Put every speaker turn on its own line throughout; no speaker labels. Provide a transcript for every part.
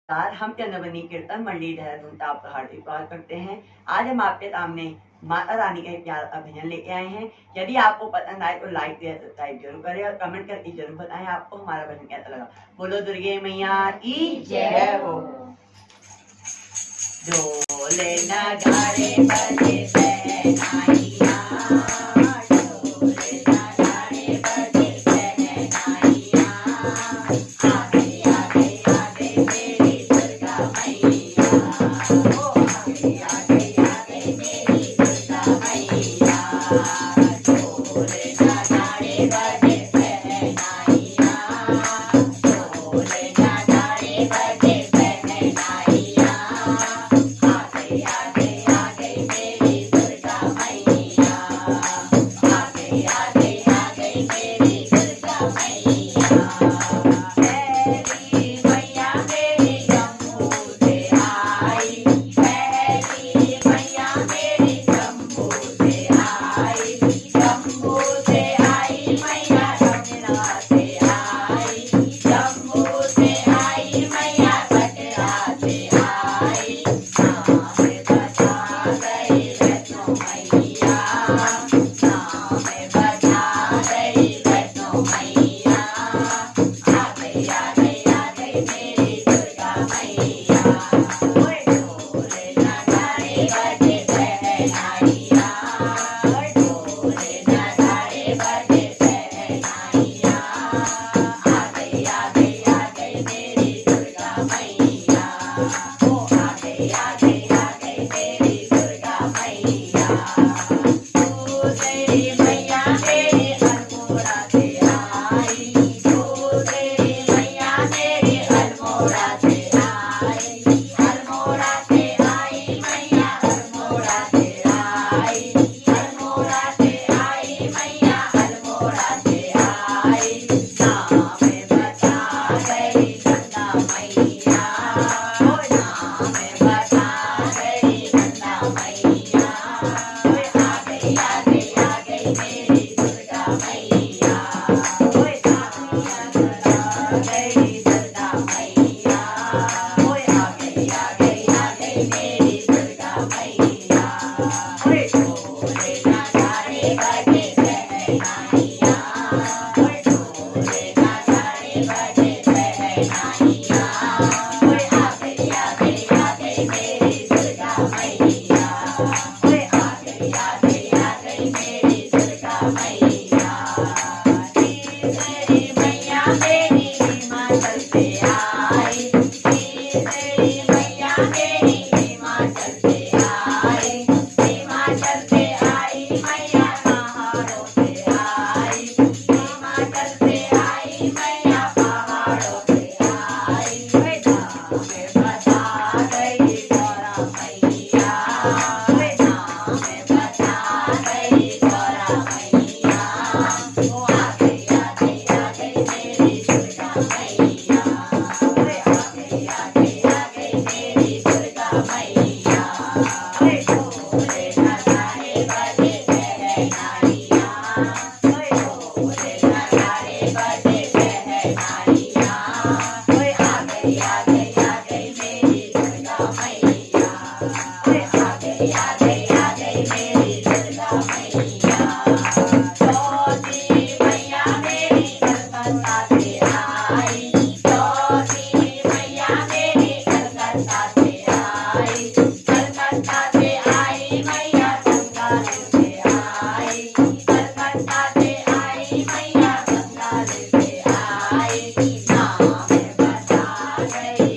हम चंद्रवनी कीर्तन मंडली देहरादून का आपका हार्दिक स्वागत करते हैं। आज हम आपके सामने माता रानी का एक प्यारा भजन लेके आए हैं। यदि आपको पसंद आए तो लाइक सब्सक्राइब जरूर करें और कमेंट करके जरूर बताएं आपको हमारा भजन कैसा लगा। बोलो दुर्गे मैया की जय हो। डोले नगाड़े बजे शहनाइयाँ, डोले नगाड़े बजे शहनाइयाँ, आगे आगे आगे मेरी दुर्गा मैया, ओ आगे आगे आगे मेरी दुर्गा मैया। डोले नगाड़े बजे शहनाइयाँ, डोले नगाड़े बजे शहनाइयाँ, आगे आगे आगे मेरी दुर्गा मैया, आगे आगे आगे मेरी दुर्गा मैया। पहली मैया मेरी जम्मू से आई, पहली मैया मेरी जम्मू से आई, जम्मू से आई मैया कटरा से आई, जम्मू से आई मैया कटरा से आई। नाम बता गई वैष्णो मैया, नाम बता गई वैष्णो मैया, आगे आगे आगे मेरी दुर्गा मैया। ओए डोले नगाड़े बजे शहनाइयाँ, ओए डोले नगाड़े बजे शहनाइयाँ, आगे आगे आगे मेरी दुर्गा मैया, ओ आगे आगे आगे मेरी दुर्गा मैया। तू तेरी मैया मेरी अल्मोड़ा से आई, तू तेरी मैया मेरी अल्मोड़ा से आई, अल्मोड़ा से आई मैया अल्मोड़ा से आई, अल्मोड़ा से आई मैया अल्मोड़ा से आई। नाम बता गई गंगा मैया, ओ नाम बता गई गंगा मैया, ओए आगे आगे आगे मेरी दुर्गा मैया, ओए साथिया करा गई दुर्गा मैया, ओए आगे आगे आगे मेरी दुर्गा मैया। ओए डोले नगाड़े बजे शहनाइयाँ, ओए डोले नगाड़े बजे शहनाइयाँ, ओए आगे आगे आगे मेरी दुर्गा मैया, ओए आगे आगे आगे मेरी दुर्गा मैया। तीसरी मैया मेरी हिमाचल से आई, तीसरी मैया मेरी हिमाचल से आई, हिमाचल से आई मैया पहाड़ों से आई, हिमाचल से आई मैया पहाड़ों से आई। ओए नाम बता गई गौरा मैया, ओए नाम बता गई गौरा मैया, ओ आगे आगे आगे मेरी दुर्गा मैया, ओए आगे आगे आगे मेरी दुर्गा मैया। ओए डोले नगाड़े बजे शहनाइयाँ, ओए डोले नगाड़े बजे शहनाइयाँ, ओए आगे आगे आगे मेरी दुर्गा मैया, ओए आगे आगे आगे मेरी दुर्गा मैया। चौथी मैया मेरी कलकत्ता से आई, चौथी मैया मेरी कलकत्ता से आई, कलकत्ता से आई मैया बंगाल से आई, कलकत्ता से आई मैया बंगाल से आई। नाम बता गई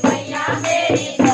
मैया मेरी